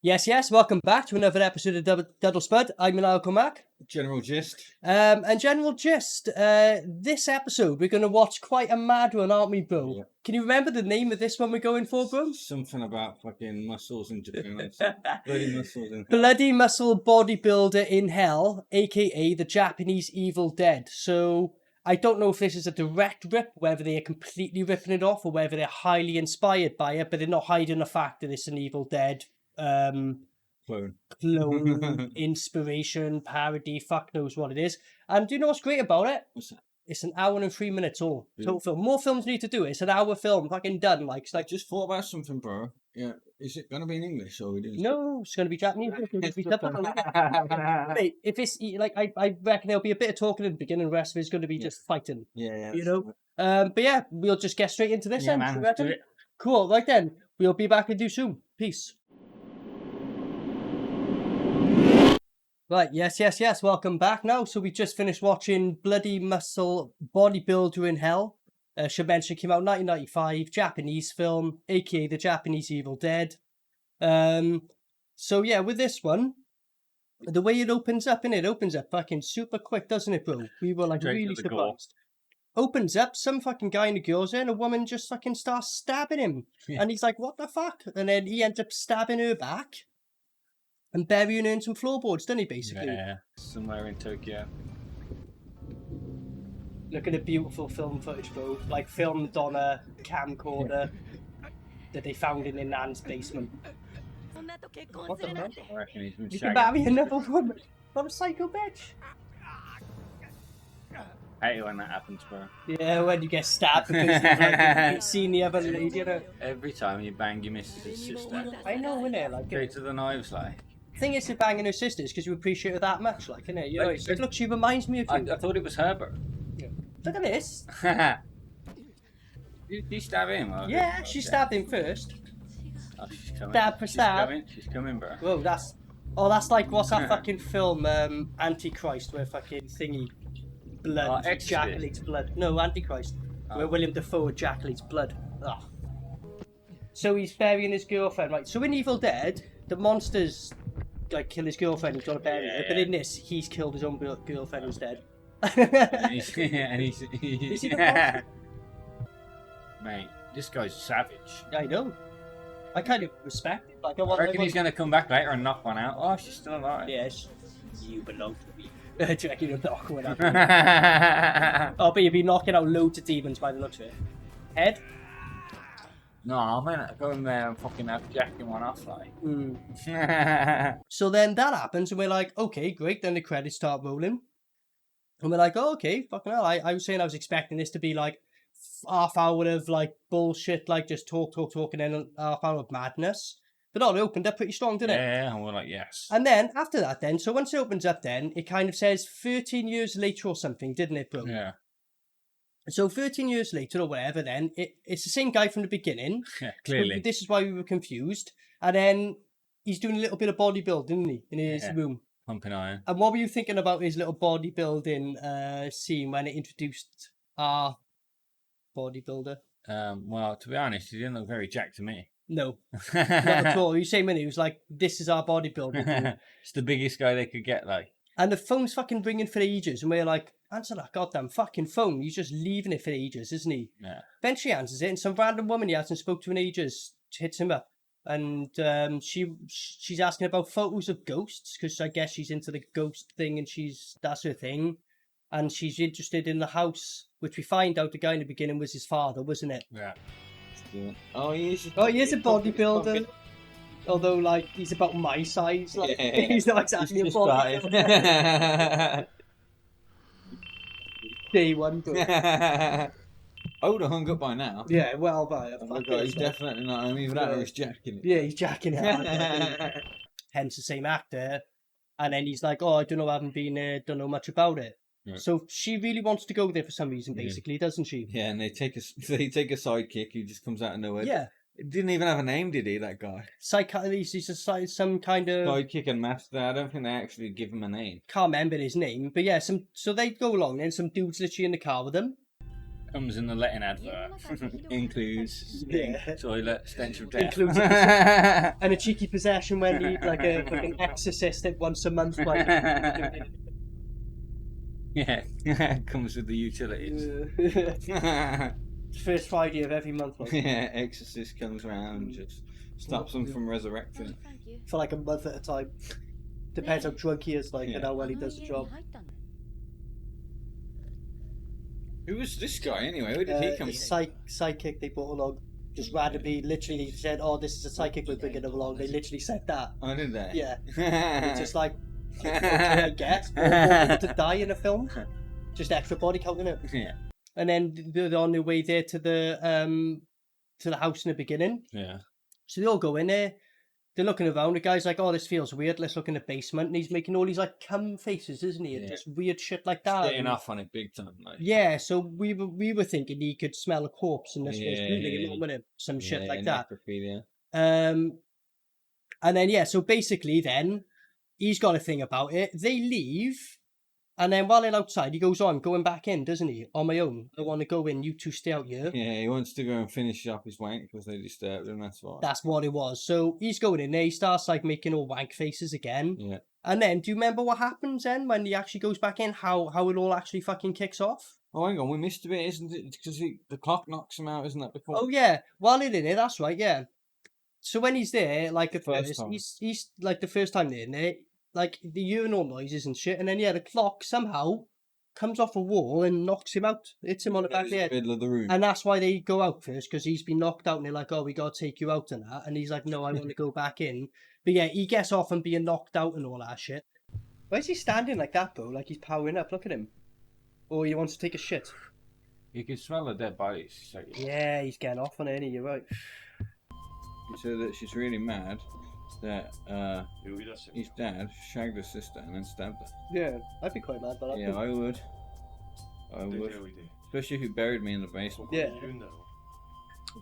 Yes, welcome back to another episode of Double Spud. I'm Maniacal Mac. General gist. And General Gist, this episode we're going to watch quite a mad one, aren't we, bro? Yeah. Can you remember the name of this one we're going for, bro? Something about fucking muscles in Japan. Bloody muscles in hell. Bloody muscle bodybuilder in hell, aka the Japanese Evil Dead. So I don't know if this is a direct rip, whether they are completely ripping it off or whether they're highly inspired by it, but they're not hiding the fact that it's an Evil Dead clone inspiration, parody, fuck knows what it is. And do you know what's great about it? What's that? It's an hour and 3 minutes all. Total film. More films need to do it. It's an hour film, fucking done. Like, it's like, just thought about something, bro. Yeah, is it gonna be in English or we do? No, it's gonna be Japanese. Mate, if it's like, I reckon there'll be a bit of talking in the beginning. The rest of it's gonna be just fighting. Yeah. You know. But yeah, we'll just get straight into this. Yeah, then. man, let's do it. Cool. Right then, we'll be back with you soon. Peace. Right, yes. Welcome back now. So we just finished watching Bloody Muscle Bodybuilder in Hell. Should mention came out 1995, Japanese film, aka the Japanese Evil Dead. So yeah, with this one, the way it opens up, it opens up fucking super quick, doesn't it, bro? We were like really surprised. Opens up, some fucking guy in the girls and a woman just fucking starts stabbing him. Yeah. And he's like, what the fuck? And then he ends up stabbing her back. And burying her in some floorboards, doesn't he, basically? Yeah, somewhere in Tokyo. Look at the beautiful film footage, bro. Like, filmed on a camcorder that they found in their nan's basement. What the hell? I reckon he's been You can marry another woman. What a psycho bitch. I hate it when that happens, bro. Yeah, when you get stabbed because you've seen the other lady, you know? Every time you bang your missus' sister. I know, innit? Like, go to the knives, like. Thing is, with banging her sisters because you appreciate her that much, like, innit? You know, it's like, look, she reminds me of you. I thought it was her, bro. Yeah. Look at this. Did you stab him? Or yeah, she stabbed him first. Oh, she's coming. Stab for stab. She's coming, bro. Whoa, that's like, what's that fucking film, Antichrist, where fucking thingy, blood, ejaculates blood. No, Antichrist, where William Dafoe ejaculates blood. Oh. So he's burying his girlfriend, right? So in Evil Dead, the monsters like kill his girlfriend, he's got to bury her. But in this, he's killed his own girlfriend instead. and he's Mate, this guy's savage. I know. I kind of respect it. Like, I reckon he's going to come back later and knock one out. Oh, she's still alive. Yes, you belong to me. Do you reckon he'll knock one out? Oh, but you'll be knocking out loads of demons by the looks of it. Head? No, I'm gonna go in there and fucking have jacking one off, like. So then that happens, and we're like, okay, great. Then the credits start rolling, and we're like, oh, okay, fucking hell. I was saying I was expecting this to be like half hour of like bullshit, like just talk, and then a half hour of madness. But no, it opened up pretty strong, didn't it? Yeah, and we're like, yes. And then after that, then so once it opens up, then it kind of says 13 years later or something, didn't it, bro? Yeah. So 13 years later or whatever, then it's the same guy from the beginning. Yeah, clearly. So this is why we were confused. And then he's doing a little bit of bodybuilding, isn't he, in his room? Pumping iron. And what were you thinking about his little bodybuilding scene when it introduced our bodybuilder? Well, to be honest, he didn't look very jacked to me. No, not at all. He same minute, he was like, "This is our bodybuilder." It's the biggest guy they could get, like. And the phone's fucking ringing for ages, and we're like, answer that goddamn fucking phone. He's just leaving it for ages, isn't he? Yeah. Eventually answers it, and some random woman he hasn't spoke to in ages hits him up. And she's asking about photos of ghosts, because I guess she's into the ghost thing, and that's her thing. And she's interested in the house, which we find out the guy in the beginning was his father, wasn't it? Yeah. Oh, he is a bodybuilder. Although, like, he's about my size. Like, yeah. He's not exactly a bodybuilder. Day one. I would have hung up by now. Yeah, well, by he's definitely not. I mean, even that, he's jacking it. Yeah, he's jacking it. Hence the same actor. And then he's like, oh, I don't know, I haven't been don't know much about it. Right. So she really wants to go there for some reason, basically, doesn't she? Yeah, and they take a sidekick who just comes out of nowhere. Yeah. Didn't even have a name, did he, that guy? He's some kind of... sidekick and master. I don't think they actually give him a name. Can't remember his name. But yeah, so they go along and some dude's literally in the car with them. Comes in the letting advert. Includes toilet, stench of death. Includes and a cheeky possession when you need like a fucking exorcist at once a month. Yeah, comes with the utilities. First Friday of every month. Like. Yeah, exorcist comes around and just stops them from resurrecting. For like a month at a time. Depends how drunk he is, like, and how well he does the job. Who was this guy anyway? Where did he come from? Psychic they brought along. Just randomly, literally said, "Oh, this is a psychic we're bringing along." They literally said that. Oh, did they? Yeah. It's just like, okay, I guess. More people to die in a film. Just extra body count, innit? Yeah. And then they're on their way there to the house in the beginning. Yeah. So they all go in there. They're looking around. The guy's like, "Oh, this feels weird. Let's look in the basement." And he's making all these like cum faces, isn't he? And just weird shit like that. Getting off on it big time, like. Yeah. So we were thinking he could smell a corpse and this was bleeding him with him, some shit like that. Necrophilia. And then so basically then he's got a thing about it. They leave. And then while they're outside, he goes, "Oh, I'm going back in, doesn't he? On my own. I want to go in. You two stay out here." Yeah, he wants to go and finish up his wank because they disturbed him, that's why. That's what it was. So he's going in there. He starts like making all wank faces again. Yeah. And then, do you remember what happens then when he actually goes back in? How it all actually fucking kicks off? Oh, hang on. We missed a bit, isn't it? Because the clock knocks him out, isn't that before? Oh, yeah. While they're in it, that's right, yeah. So when he's there, like at first, he's like the first time they're in there, like the urinal noises and shit. And then, the clock somehow comes off a wall and knocks him out. Hits him on the back of the head. Middle of the room. And that's why they go out first, because he's been knocked out and they're like, "Oh, we got to take you out and that." And he's like, "No, I want to go back in." But yeah, he gets off and being knocked out and all that shit. Why is he standing like that, though? Like he's powering up. Look at him. Or he wants to take a shit. You can smell the dead bodies. So yeah, he's getting off on it, you're right. So that she's really mad that his dad shagged her sister and then stabbed her. Yeah, I'd be quite mad about that. Yeah, I would. Especially if you buried me in the basement. Yeah.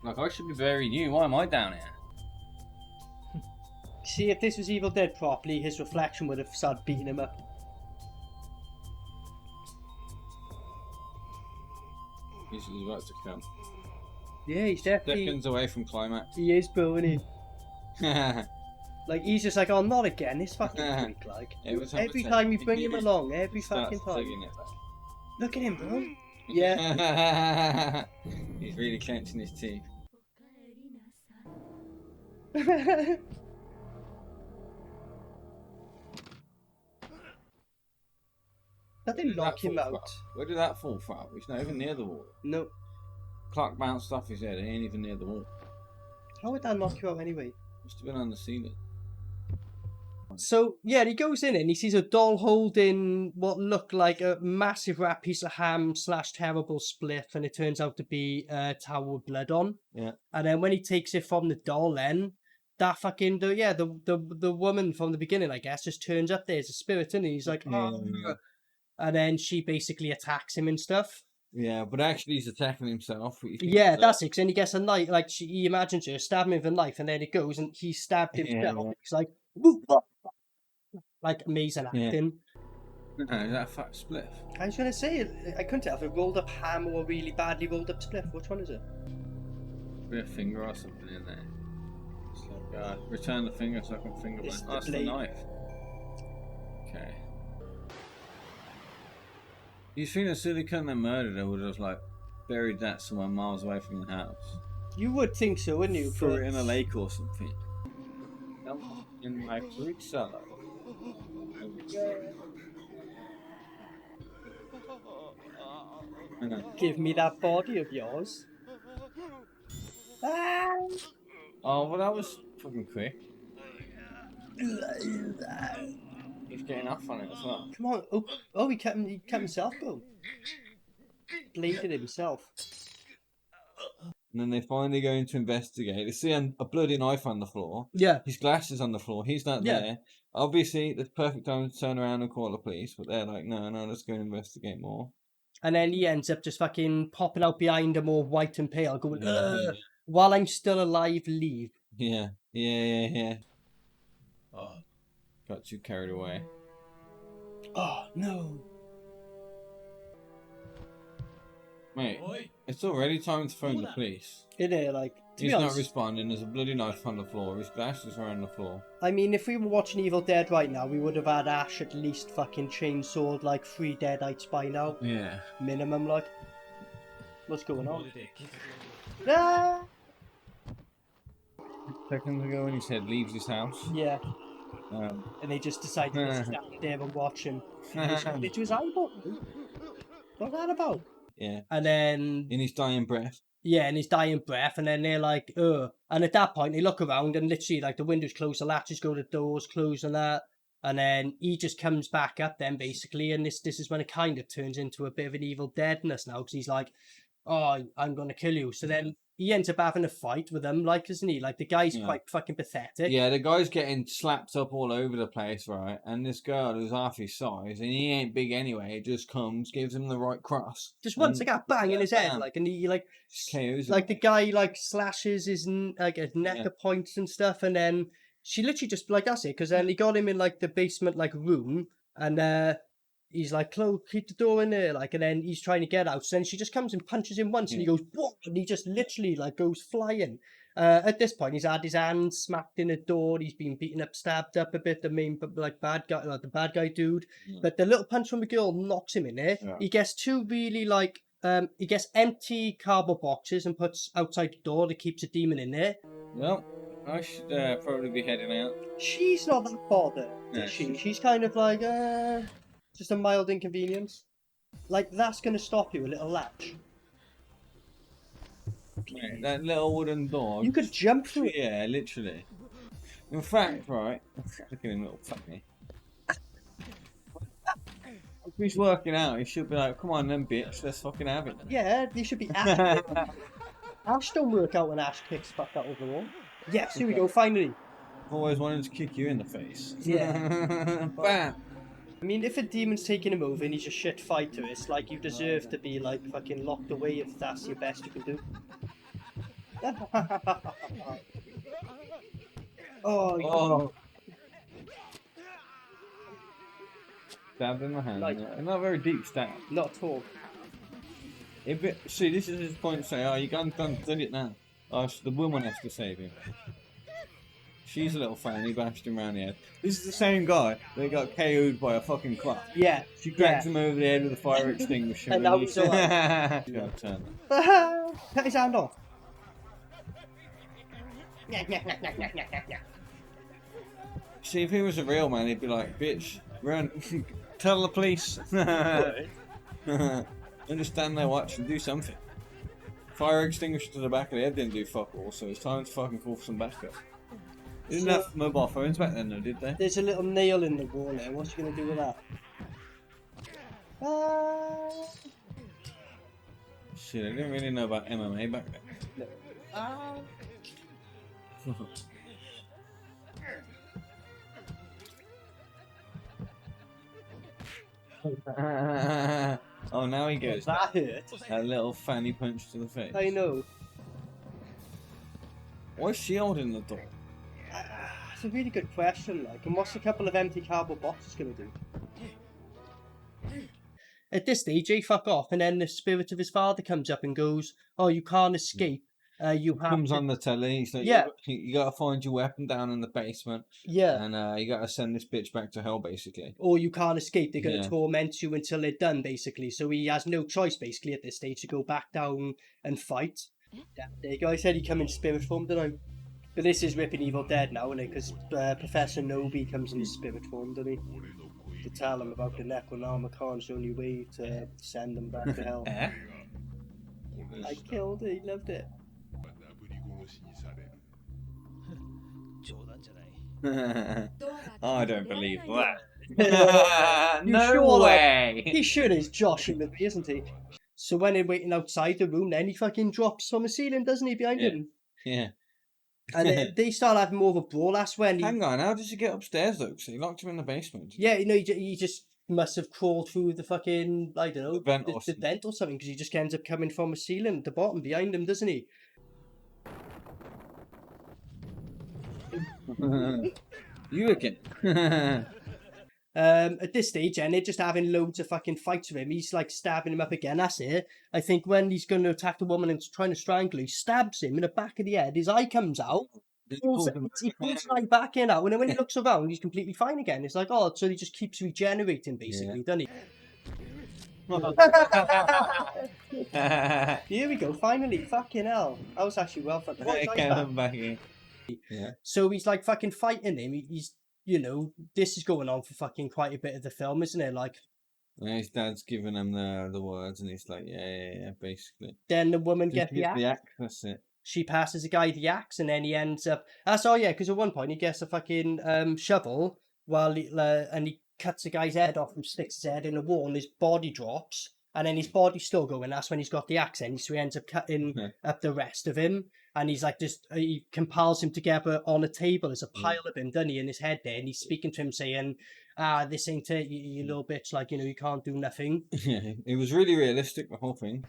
Like, I should be burying you. Why am I down here? See, if this was Evil Dead properly, his reflection would have started beating him up. He's about to come. Yeah, he's definitely... Seconds away from climax. He is, bro, isn't he? Like, he's just like, "Oh, not again, this fucking freak, like." Every time you bring him along, every fucking time. Look at him, bro. Yeah. He's really clenching his teeth. That didn't knock him out. Where did that fall from? He's not even near the wall. No. Clock bounced off his head. He ain't even near the wall. How would that knock you out anyway? Must have been on the ceiling. So, yeah, he goes in and he sees a doll holding what looked like a massive wrap piece of ham / terrible spliff, and it turns out to be a towel with blood on. Yeah. And then when he takes it from the doll, then that fucking the woman from the beginning, I guess, just turns up there as a spirit, and he's like, "Oh," and then she basically attacks him and stuff. Yeah, but actually he's attacking himself. Yeah, that's it. And he gets a knife, like he imagines her stabbing him with a knife, and then it goes and he stabbed himself. Yeah. He's like, "Whoop." Like amazing acting. No, is that a fat spliff? I was gonna say, I couldn't tell if it rolled up ham or really badly rolled up spliff. Which one is it? Be a finger or something in there. It's like, return the finger so I can finger blend. Oh, that's the knife. Okay. You think as soon as they couldn't have murdered her, would have like buried that somewhere miles away from the house? You would think so, wouldn't you? Threw it in a lake or something. In my fruit salad. Give me that body of yours. Ah! Oh, well, that was fucking quick. He's getting off on it as well. Come on! Oh, he kept himself though. Bleeding himself. And then they finally go in to investigate. They see a bloody knife on the floor. Yeah. His glasses on the floor. He's not there. Obviously, the perfect time to turn around and call the police. But they're like, no, let's go and investigate more. And then he ends up just fucking popping out behind him all white and pale, going, "While I'm still alive, leave." Yeah. Oh, got too carried away. Oh, no. Mate, it's already time to phone the police. Isn't it? Like, he's not responding. There's a bloody knife on the floor. His glasses are on the floor. I mean, if we were watching Evil Dead right now, we would have had Ash at least fucking chainsawed like 3 Deadites by now. Yeah. Minimum, like. What's going on? Ah! Seconds ago when he said leaves his house. Yeah. And they just decided to stand there and watch him. Into his eyeball. What's that about? Yeah. And then... in his dying breath. Yeah, in his dying breath, and then they're like, ugh. And at that point, they look around, and literally, like, the windows close, the latches go, the doors close, and that. And then he just comes back up then, basically, and this is when it kind of turns into a bit of an Evil Deadness now, because he's like, oh, I'm going to kill you. So then he ends up having a fight with him, like, isn't he? Like, the guy's quite fucking pathetic. Yeah, the guy's getting slapped up all over the place, right? And this girl who's half his size, and he ain't big anyway, just comes, gives him the right cross. Just once, like, a bang in his head, like, and he, like, KOs like, the guy, like, slashes his, like, his neck at points and stuff, and then she literally just, like, that's it, because then he got him in, like, the basement, like, room, and, he's like, Chloe, keep the door in there, like, and then he's trying to get out. So then she just comes and punches him once, and he goes, whoa, and he just literally, like, goes flying. At this point, he's had his hands smacked in the door. He's been beaten up, stabbed up a bit. The main, like, bad guy, like, the bad guy dude. But the little punch from the girl knocks him in there. Yeah. He gets 2 really, like, he gets empty cardboard boxes and puts outside the door that keeps a demon in there. Well, I should probably be heading out. She's not that bothered, is she? She's kind of like, just a mild inconvenience. Like, that's going to stop you, a little latch. Mate, that little wooden door. You could jump through it. Yeah, literally. In fact, right, look at him, little fucker. If he's working out, he should be like, come on then, bitch, let's fucking have it. Yeah, he should be Ash. Ash don't work out when Ash kicks back out of the wall. Yes, here we go, finally. I've always wanted to kick you in the face. Yeah. Bam! I mean, if a demon's taking him over and he's a shit fighter, it's like you deserve to be, like, fucking locked away if that's your best you can do. Oh. Stabbed in the hand. Like, not a very deep stab. Not at all. See, this is his point to say, oh, you done it now. Oh, the woman has to save him. She's a little fan, he bashed him around the head. This is the same guy that got KO'd by a fucking clock. Yeah. She cracked him over the head with a fire extinguisher. And now he's alive. Cut his hand off. See, if he was a real man, he'd be like, bitch, run, tell the police. Just stand there watching, do something. Fire extinguisher to the back of the head didn't do fuck all, so it's time to fucking call for some backup. They didn't have mobile phones back then though, did they? There's a little nail in the wall there, what's you going to do with that? Shit, I didn't really know about MMA back then. No. Oh, now he goes. That hurt. That little fanny punch to the face. I know. Why's she holding the door? That's a really good question, like, and what's a couple of empty cardboard boxes going to do? At this stage, they fuck off, and then the spirit of his father comes up and goes, oh, you can't escape. You have comes on the telly. He's like, yeah, you got to find your weapon down in the basement. Yeah, and you got to send this bitch back to hell, basically. Or you can't escape. They're going to torment you until they're done, basically. So he has no choice, basically, at this stage to go back down and fight. Yeah, there you go. I said he come in spirit form, didn't I? But this is ripping Evil Dead now, isn't it? Because Professor Nobi comes in spirit form, doesn't he? To tell him about the Necronomicon's only way to send them back to hell. I killed it. He loved it. Oh, I don't believe that. No sure way. He sure is joshing with me, isn't he? So when they're waiting outside the room, then he fucking drops from the ceiling, doesn't he, behind him? Yeah. And they start having more of a brawl. That's when Hang on, how did he get upstairs though? Because he locked him in the basement. Yeah, you know, he just must have crawled through the fucking, I don't know, the vent or something, because he just ends up coming from a ceiling at the bottom behind him, doesn't he? You again. At this stage, and they're just having loads of fucking fights with him. He's like stabbing him up again. That's it. I think when he's going to attack the woman and trying to strangle her, he stabs him in the back of the head. His eye comes out. He pulls his eye back in out, and then when he looks around, he's completely fine again. It's like, oh, so he just keeps regenerating, basically, doesn't he? Here we go, finally. Fucking hell. That was actually well fun. Yeah. So he's like fucking fighting him. He's, you know, this is going on for fucking quite a bit of the film, isn't it? Like, and his dad's giving him the words, and he's like, yeah, basically. Then the woman gets the axe. That's it. She passes the guy the axe, and then he ends up. Because at one point he gets a fucking shovel and he cuts the guy's head off and sticks his head in the wall, and his body drops, and then his body's still going. That's when he's got the axe in, so he ends up cutting up the rest of him, and he's like he compiles him together on a table as a pile of him, doesn't he, in his head there, and he's speaking to him saying, this ain't it, you little bitch, like, you know, you can't do nothing. Yeah, it was really realistic, the whole thing.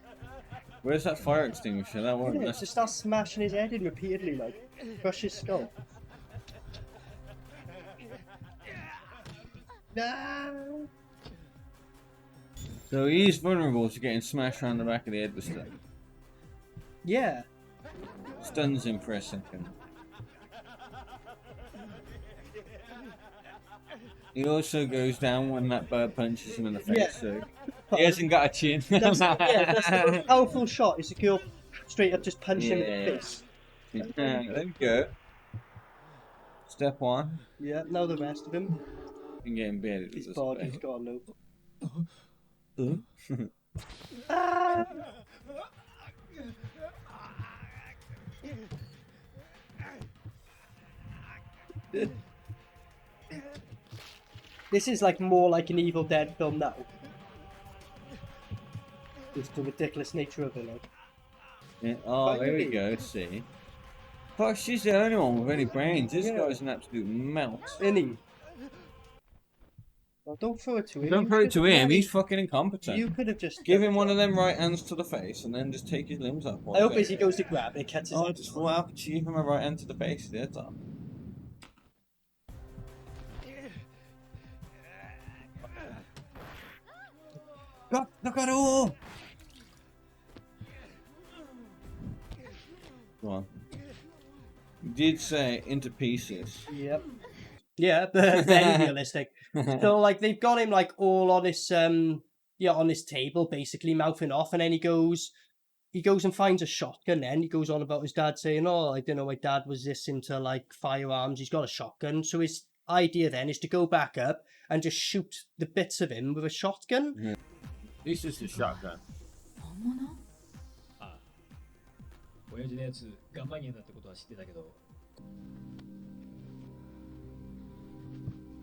Where's that fire extinguisher? That one. Yeah, just starts smashing his head in repeatedly, like, crush his skull. No. So he's vulnerable to getting smashed around the back of the head with stuff. Yeah. Stuns him for a second. He also goes down when that bird punches him in the face, so he hasn't got a chin. That's the most powerful shot, is the girl straight up just punch him in the face. There we go. Step one. Yeah, now the rest of him. You can get embedded. His body's got no. This is like more like an Evil Dead film now. Just the ridiculous nature of it, like. Yeah. Oh, there we go. See. Fuck, she's the only one with any brains. This guy's an absolute melt. Isn't he? Well, don't throw it to him. Don't throw it to him. He's fucking incompetent. You could have just give him one of them right hands to the face, and then just take his limbs up. I hope as he goes to grab it, it cuts his head. Just what happened to give him a right hand to the face? That's all. Look at all. Go on. You did say into pieces. Yep. Yeah, but very realistic. So like they've got him like all on this on this table, basically mouthing off, and then he goes and finds a shotgun. Then he goes on about his dad saying, "Oh, I didn't know my dad was this into like firearms. He's got a shotgun." So his idea then is to go back up and just shoot the bits of him with a shotgun. Mm-hmm. This is the shotgun.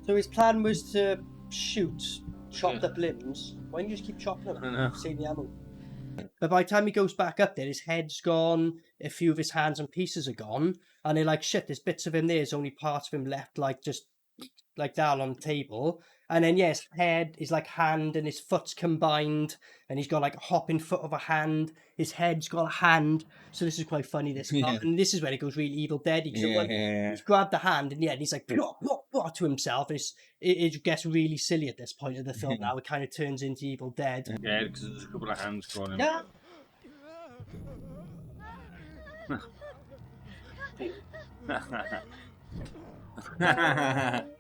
So his plan was to shoot chopped up limbs. Why don't you just keep chopping them? I know. Save the ammo. But by the time he goes back up there, his head's gone, a few of his hands and pieces are gone, and they're like, shit, there's bits of him there, there's only parts of him left, like, just like that on the table. And then, yeah, his head, his like hand and his foot's combined, and he's got like a hopping foot of a hand, his head's got a hand, so this is quite funny, this part. And this is where it goes really Evil Dead, because he's grabbed the hand, and yeah, he's like, plop, plop, plop, to himself. It gets really silly at this point of the film now, it kind of turns into Evil Dead. Yeah, because there's a couple of hands going in. Yeah.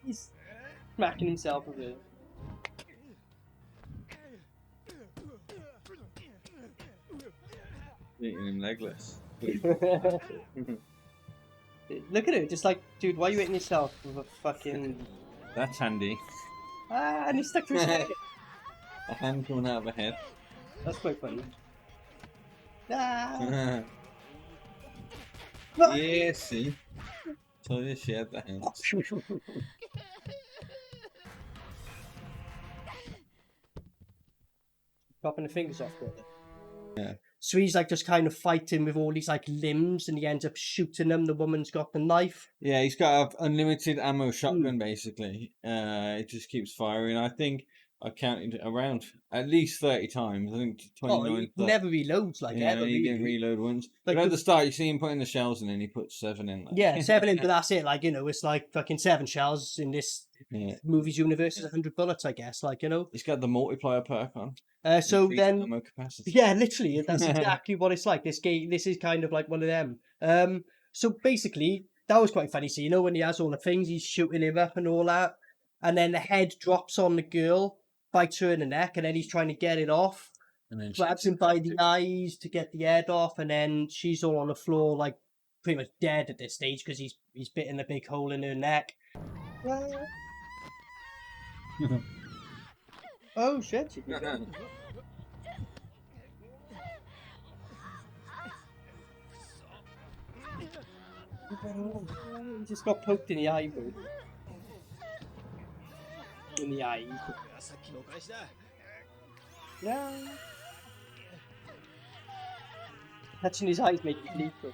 He's smacking himself with it. Eating him legless. Look at it, just like, dude, why are you hitting yourself with a fucking... That's handy. And he's stuck to his head. A hand coming out of a head. That's quite funny. Yeah, see? Told you she had the hands. Chopping the fingers off, brother. Yeah. So he's like just kind of fighting with all these like limbs, and he ends up shooting them. The woman's got the knife. Yeah, he's got an unlimited ammo shotgun basically. It just keeps firing. I think I counted around at least 30 times. I think 29. Oh, he never reloads like yeah, ever. he Really. didn't reload once. Like but at the start, you see him putting the shells in, and he puts 7 in. Like. Yeah, 7 in, but that's it. Like, you know, it's like fucking 7 shells in this movie's universe is 100 bullets, I guess. Like, you know. He's got the multiplier perk on. So then, ammo capacity. yeah, literally, that's exactly what it's like. This game, this is kind of like one of them. So basically, that was quite funny. So you know when he has all the things, he's shooting him up and all that, and then the head drops on the girl, bites her in the neck, and then he's trying to get it off. And then grabs him by the eyes to get the head off, and then she's all on the floor, like pretty much dead at this stage because he's bitten a big hole in her neck. Oh shit! He just got poked in the eye, bro. In the eye. Yeah. Touching his eyes make it bleed, bro.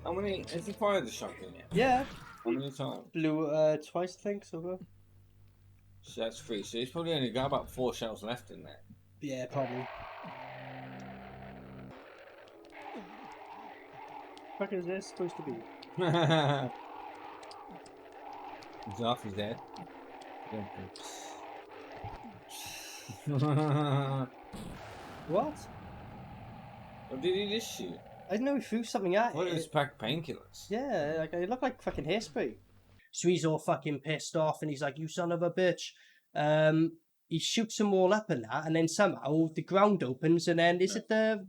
How many? Has he fired the shotgun yet? Yeah. How many times? Blew twice, I think, so far. So that's 3. So he's probably only got about 4 shells left in there. Yeah, probably. What the fuck is this supposed to be? He's off his head. What? Or did he just shoot? I didn't know he threw something at What it. is pack painkillers? Yeah, like it looked like fucking hairspray. So he's all fucking pissed off, and he's like, "You son of a bitch!" He shoots them all up and that, and then somehow the ground opens, and then is it the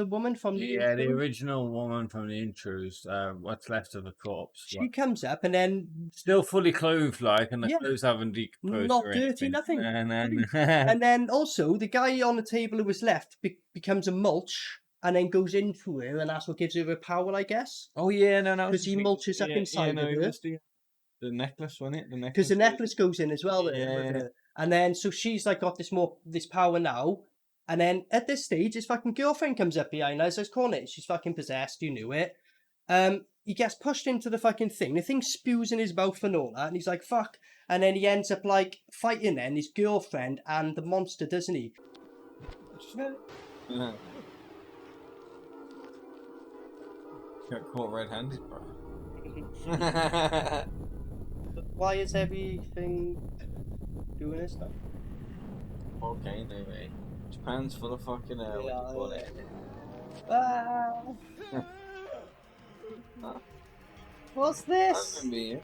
woman from the yeah, the original woman from the intros? What's left of the corpse? She comes up, and then still fully clothed, like, and the clothes haven't decomposed. Not or dirty, anything. nothing. And and then also the guy on the table who was left becomes a mulch. And then goes into her, and that's what gives her her power, I guess. Oh yeah, no, because he mulches up inside of her. The necklace, wasn't it? Because the necklace goes in as well. Yeah. And then so she's like got this power now. And then at this stage, his fucking girlfriend comes up behind her. So it's calling it. She's fucking possessed. You knew it. He gets pushed into the fucking thing. The thing spews in his mouth and all that. And he's like, fuck. And then he ends up like fighting then his girlfriend and the monster, doesn't he? Yeah. Got caught red-handed, bro. Why is everything doing this stuff? Okay, anyway. Japan's full of fucking what do you call it? What's this? I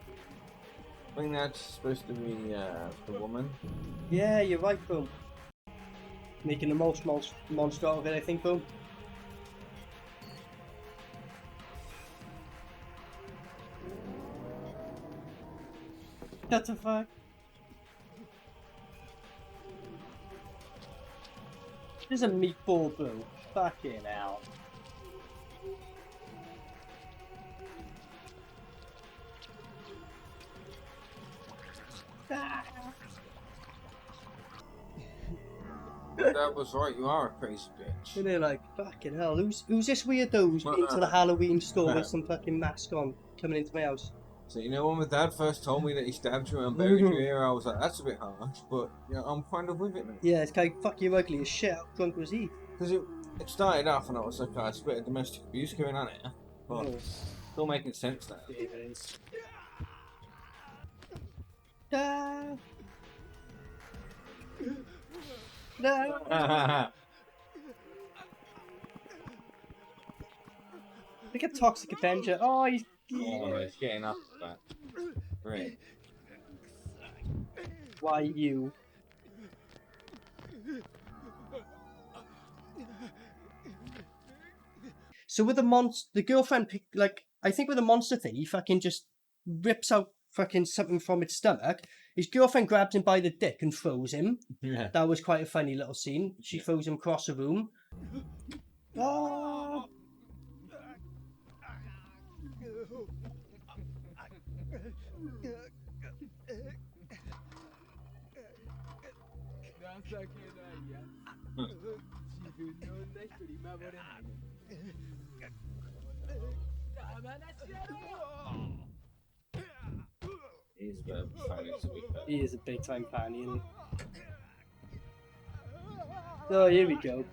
think that's supposed to be the woman. Yeah, you're right, bro. Making the most monster out of it, I think, bro. What the fuck? There's a meatball, bro. Fucking hell. That was right, you are a crazy bitch. And they're like, fucking hell, who's this weirdo who's been to the Halloween store with some fucking mask on coming into my house? So you know when my dad first told me that he stabbed you and buried your ear, I was like, that's a bit harsh, but you know, I'm kind of with it now. Yeah, it's kind of, fuck you ugly as shit, how drunk was he? Because it started off and I was like, oh, it's a bit of domestic abuse going on here, but still making sense now. Yeah, it is. No. No. Look at Toxic Avenger. Oh, he's getting up to that. Great. Why you? So with the girlfriend, like, I think with the monster thing, he fucking just rips out fucking something from its stomach. His girlfriend grabs him by the dick and throws him. Yeah. That was quite a funny little scene. She throws him across the room. Oh! He's a bit of a fan, to be fair. He is a big time fan, isn't he? Oh, here we go.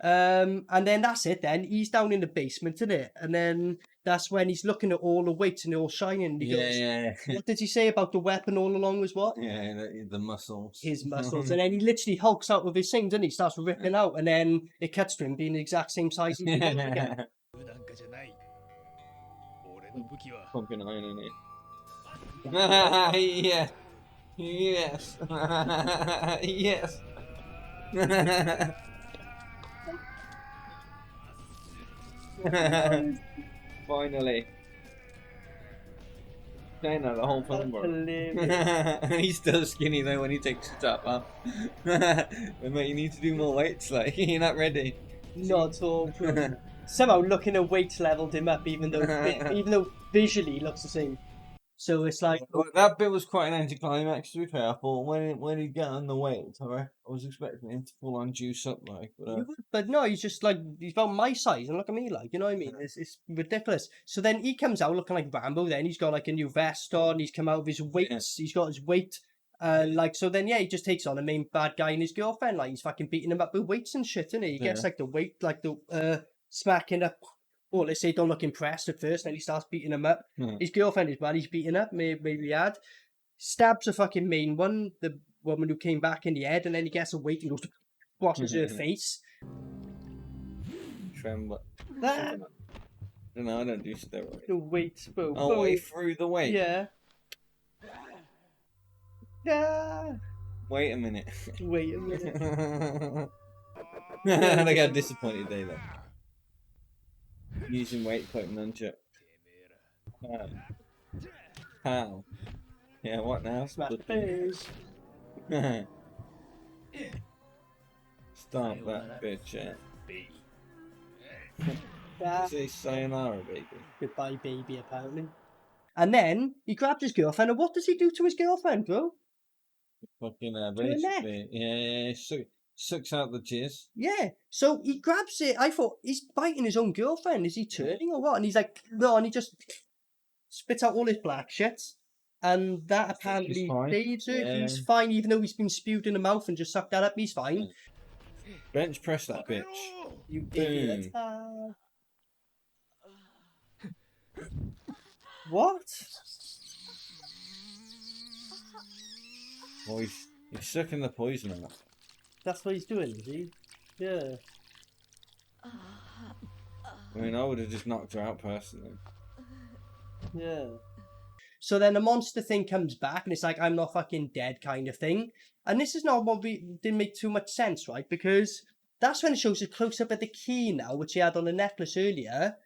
And then that's it then. He's down in the basement, isn't it? And then that's when he's looking at all the weights and they're all shining. And he goes, Yeah. what did he say about the weapon all along was what? Yeah, the muscles. His muscles. And then he literally hulks out of his thing, doesn't he? Starts ripping out. And then it cuts to him being the exact same size as he was again. Pumping iron in it. Yeah. Yes. Yes. Finally. Saying that the whole film, bro. He's still skinny though when he takes the top off. But you need to do more weights, like you're not ready. Not at all. Somehow looking at weights leveled him up, even though visually he looks the same. So it's like that bit was quite an anticlimax. To be fair, I thought when he got on the weight, I was expecting him to full on juice up like. But no, he's just like he's about my size, and look at me, like you know what I mean? It's ridiculous. So then he comes out looking like Rambo. Then he's got like a new vest on. He's come out of his weights. Yeah. He's got his weight. Like so then he just takes on the main bad guy and his girlfriend. Like he's fucking beating him up with weights and shit, isn't he? He gets like the weight, like the smacking up. Oh, let's say don't look impressed at first, then he starts beating him up. His girlfriend is bad, he's beating up, maybe he had. Stabs the fucking main one, the woman who came back in the head, and then he gets a weight and goes, washes her face. Tremble. Ah. No, I don't do steroids. The weight, boom. Oh, way through the weight? Yeah. Yeah. Wait a minute. Wait a minute. They got disappointed there, though. Using weight quite nunchuck. How? Yeah, what now? Smash the face. Stop that bitch, Say sayonara, baby. Goodbye, baby, apparently. And then he grabs his girlfriend, and what does he do to his girlfriend, bro? Fucking basically. Yeah. Sucks out the jizz. Yeah, so he grabs it. I thought he's biting his own girlfriend. Is he turning or what? And he's like, no, and he just spits out all his black shit. And that apparently saves her. Yeah. He's fine, even though he's been spewed in the mouth and just sucked that up. He's fine. Bench press that bitch. You idiot. What? Oh, he's sucking the poison out. That's what he's doing, is he? Yeah. I mean, I would have just knocked her out personally. Yeah. So then the monster thing comes back, and it's like, I'm not fucking dead kind of thing. And this is not what didn't make too much sense, right? Because that's when it shows a close-up of the key now, which he had on the necklace earlier.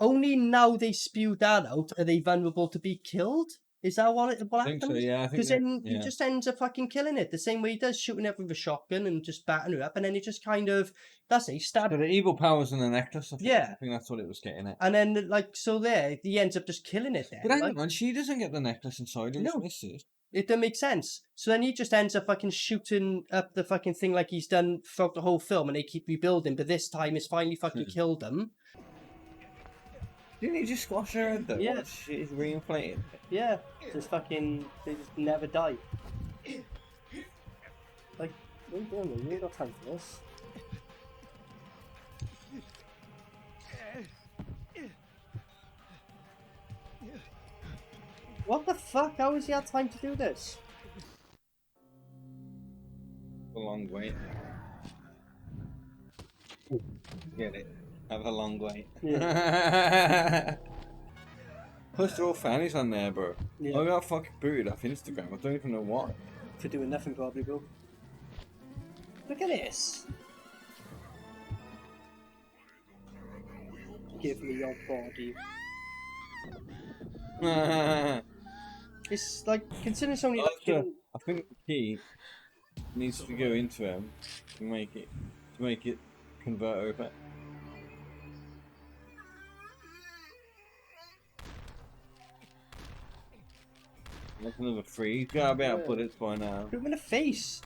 Only now they spewed that out are they vulnerable to be killed. Is that what happens? I think so, yeah. Because then he just ends up fucking killing it the same way he does, shooting her with a shotgun and just batting her up, and then he just kind of, that's it, he stabbed. So the evil powers in the necklace, I think. Yeah. I think that's what it was getting at. And then, like, so there, he ends up just killing it then. But hang on, she doesn't get the necklace inside, no. misses. It doesn't make sense. So then he just ends up fucking shooting up the fucking thing like he's done throughout the whole film, and they keep rebuilding, but this time it's finally fucking killed them. Didn't he just squash her head though? Yeah. She's reinflated. Yeah. Just fucking, they just never die. Like, what are you doing, man? You ain't got time for this. What the fuck? How has he had time to do this? A long wait. Get it. Have a long wait. Yeah. Plus, they're all fannies on there, bro. Yeah. I got fucking booted off Instagram. I don't even know why. For doing nothing, probably, bro. Look at this. Give me your body. It's like, considering so many. I think the key needs to go into him to make it convert over. That's another 3. He's got to be out of bullets by now. Put him in the face.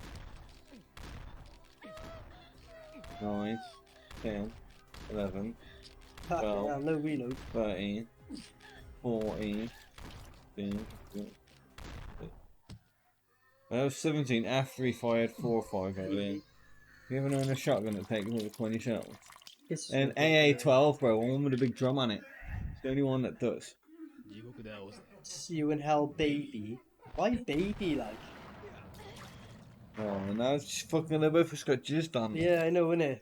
9, 10, 11, 12, Yeah, no reload. 13, 14, 15, that was 17 after he fired 4 or 5 out in. You ever know in a shotgun that takes over 20 shells? And AA-12, bro, one with a big drum on it. It's the only one that does. See you in hell, baby. Why baby, like? Oh, and now it's just fucking the both has got jizzed on. Yeah, I know, innit?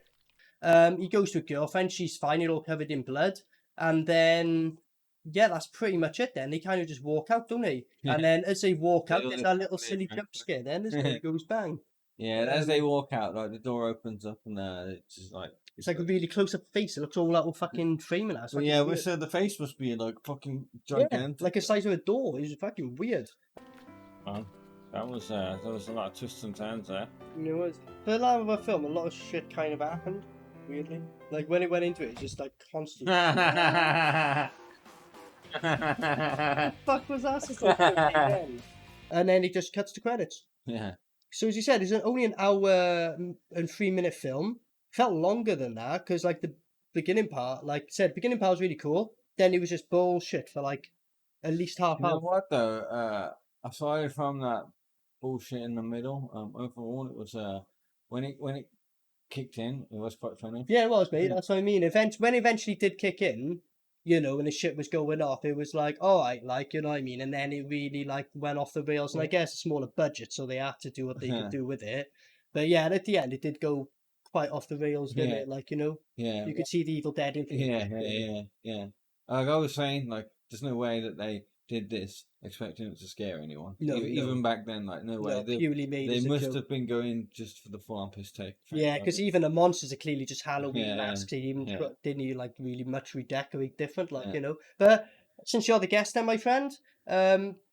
He goes to a girlfriend, she's fine, you're all covered in blood. And then, yeah, that's pretty much it then. They kind of just walk out, don't they? Yeah. And then as they walk out, there's that little silly jump scare then, isn't it? It goes bang. Yeah, as they walk out, like the door opens up and it's just like... It's like a really close-up face. It looks all like fucking framing us. Well, yeah, we said the face must be like fucking gigantic. Yeah, like the size of a door. It's fucking weird. Oh, that was a lot of twists and turns there. You know, for the life of a film, a lot of shit kind of happened. Weirdly, like when it went into it, it's just like constant. What the fuck was that supposed to be? And then it just cuts to credits. Yeah. So as you said, it's only an hour and 3-minute film. Felt longer than that because like the beginning part, like I said, beginning part was really cool. Then it was just bullshit for like at least half hour. You know what though? Aside from that bullshit in the middle, overall it was when it kicked in, it was quite funny. Yeah, it was, mate. That's what I mean. When it eventually did kick in, you know, and the shit was going off, it was like, all right, like, you know what I mean? And then it really, like, went off the rails. And I guess a smaller budget, so they had to do what they could do with it. But yeah, and at the end, it did go quite off the rails, didn't it? Like, you know? Yeah. You could see the Evil Dead influence. Yeah. Like I was saying, like, there's no way that they did this expecting it to scare anyone. No, even back then, like, no way. They must have been going just for the full-on piss take. Yeah, because even the monsters are clearly just Halloween masks. They even didn't like really much redecorate different, like, you know. But since you're the guest then, my friend,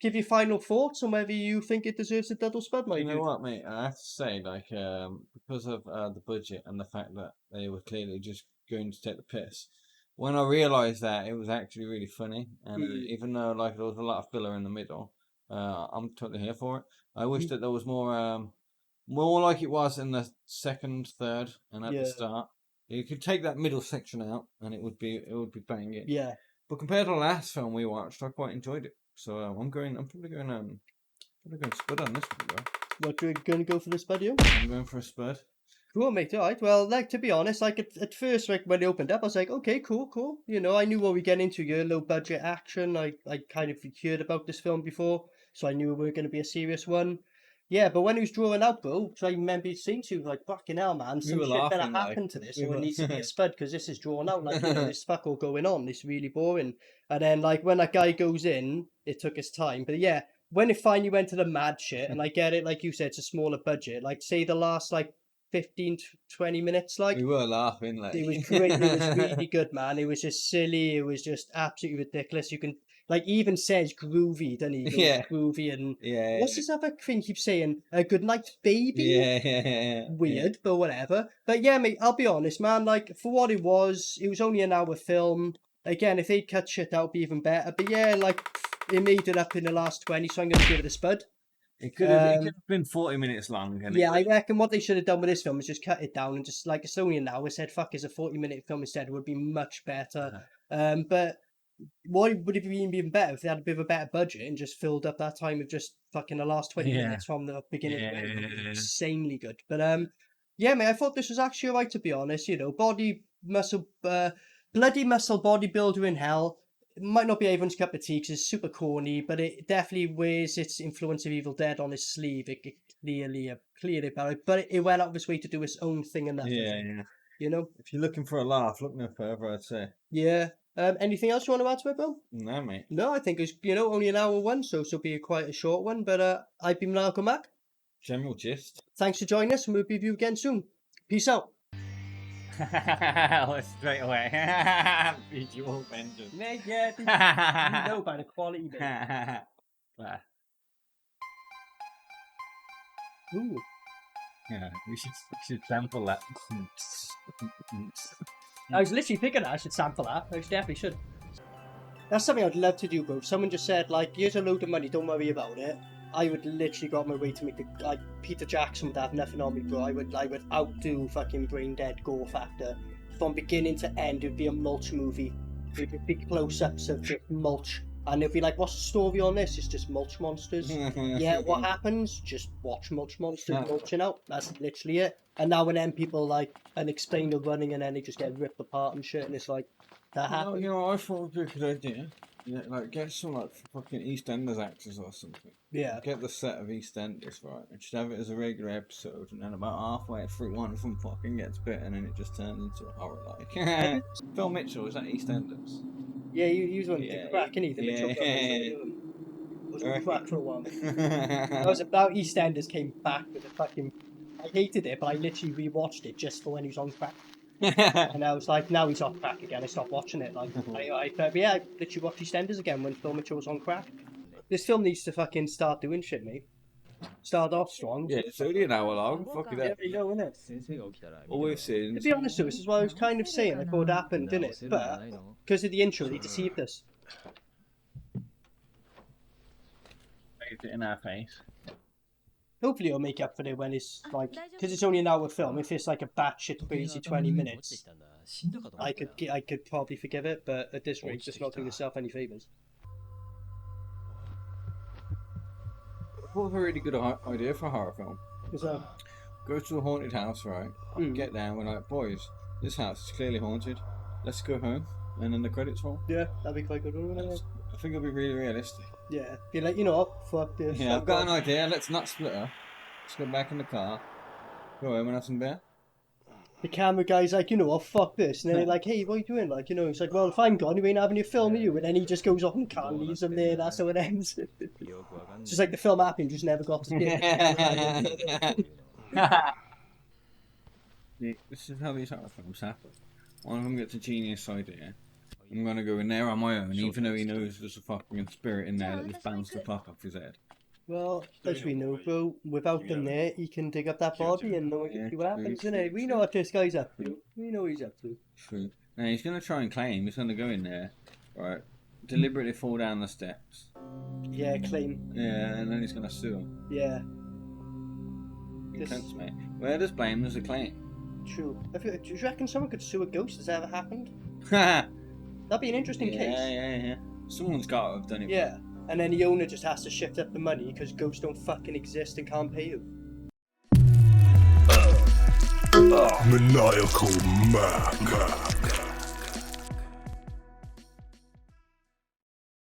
give your final thoughts on whether you think it deserves a dud or spud, my dude. You know what, mate? I have to say, like, because of the budget and the fact that they were clearly just going to take the piss, when I realised that, it was actually really funny. And even though, like, there was a lot of filler in the middle, I'm totally here for it. I wish that there was more like it was in the second, third, and at the start. You could take that middle section out, and it would be banging. Yeah. But compared to the last film we watched, I quite enjoyed it. So I'm probably going spud on this one, bro. What, you're going to go for the spud, you? I'm going for a spud. Cool, mate. All right. Well, like, to be honest, like, at first, like, when it opened up, I was like, okay, cool. You know, I knew what we get into here, low budget action. I kind of heard about this film before, so I knew it was going to be a serious one. Yeah, but when he was drawing out, bro, so I remember seeing to like, fucking hell, man, some shit better happen to this, or it needs to be a spud, because this is drawn out, like, you know, there's fuck all going on, it's really boring. And then, like, when that guy goes in, it took his time, but yeah, when it finally went to the mad shit, and I get it, like you said, it's a smaller budget, like, say the last, like, 15 to 20 minutes, like, we were laughing, like, it was great. It was really good, man. It was just silly. It was just absolutely ridiculous. You can, like, he even says groovy, doesn't he? Yeah. Groovy and what's this other thing keeps saying? A good night, baby. Yeah. Weird, but whatever. But yeah, mate, I'll be honest, man. Like, for what it was only an hour film. Again, if they cut shit out, it'd be even better. But yeah, like, it made it up in the last 20, so I'm gonna give it a spud. It could have been 40 minutes long. Yeah, I reckon what they should have done with this film is just cut it down and just, like, it's only an hour. Said, fuck, it's a 40-minute film instead. It would be much better. But what would it be even better if they had a bit of a better budget and just filled up that time with just fucking the last 20 minutes from the beginning? Insanely good. But yeah, mate, I thought this was actually alright, to be honest. You know, bloody muscle bodybuilder in hell. It might not be everyone's cup of tea because it's super corny, but it definitely wears its influence of Evil Dead on its sleeve. It clearly about it, but it went out of its way to do its own thing and that. Yeah. You know? If you're looking for a laugh, look no further, I'd say. Yeah. Anything else you want to add to it, Bill? No, mate. No, I think it's, you know, only an hour one, so it'll be quite a short one, but I've been Maniacal Mac. General gist. Thanks for joining us, and we'll be with you again soon. Peace out. Straight away. Visual vengeance. Mate, yeah, you know by the quality, mate. Ooh. Yeah, we should sample that. I was literally thinking that I should sample that. I definitely should. That's something I'd love to do, bro. Someone just said, like, here's a load of money, don't worry about it. I would literally go out my way to make the, like, Peter Jackson would have nothing on me, bro. I would outdo fucking Brain Dead Gore Factor. From beginning to end, it'd be a mulch movie. It'd be close-ups of just mulch. And it'd be like, what's the story on this? It's just mulch monsters. Yeah, what happens? Just watch mulch monsters mulching out. That's literally it. And now and then people, like, unexplained the running and then they just get ripped apart and shit. And it's like, that happens. You know, I thought it'd be a good idea. Yeah, like, get some, like, fucking EastEnders actors or something. Yeah. Get the set of EastEnders, right? And just have it as a regular episode, and then about halfway through, one of them fucking gets bit, and then it just turns into a horror, like. Phil Mitchell, is that EastEnders? Yeah, he was one of the crack, innit? The Mitchell brothers. Was a crack for a while. I was about EastEnders came back with a fucking... I hated it, but I literally rewatched it just for when he was on crack. And I was like, now he's off crack again, I stopped watching it. Like, I literally watched EastEnders again when Phil Mitchell was on crack. This film needs to fucking start doing shit, mate. Start off strong. Yeah, it's only an hour long. Fuck it up. Yeah, you know, innit? All we've seen. To be honest, though, this is what I was kind of saying. I thought it happened, didn't it? But because of the intro, they deceived us. It in our face. Hopefully, it'll make up for it when it's like, because it's only an hour film. If it's like a batshit crazy 20 minutes, I could probably forgive it. But at this rate, just not doing yourself any favors. What a really good idea for a horror film. So, go to a haunted house, right? Get down, we're like, boys, this house is clearly haunted. Let's go home. And then the credits roll. Yeah, that'd be quite good. I think it'll be really realistic. Yeah, be like, you know what, fuck this. Yeah, I've got an idea. Let's not split up. Let's go back in the car. Go home and have some beer. The camera guy's like, you know what, fuck this. And then they're like, hey, what are you doing? Like, you know, he's like, well, if I'm gone, you ain't having your film, are you? And then he just goes off in the car and leaves them there. That's how it ends. It's just like the film happened, just never got to see it. This is how these horror films happen. One of them gets a genius idea. I'm gonna go in there on my own, even though he knows there's a fucking spirit in there that just bounced the fuck off his head. Well, as we know, bro, without them there, he can dig up that body and no one can see what happens, innit? We know what this guy's up to. We know what he's up to. True. Now, he's gonna try and claim, he's gonna go in there, right, deliberately fall down the steps. Yeah, claim. Yeah, and then he's gonna sue him. Yeah. Makes sense, mate. Where there's blame, there's a claim. True. Do you reckon someone could sue a ghost? Has that ever happened? Ha! That'd be an interesting case. Yeah. Someone's got to have done it. Yeah, and then the owner just has to shift up the money because ghosts don't fucking exist and can't pay you. Maniacal Mac.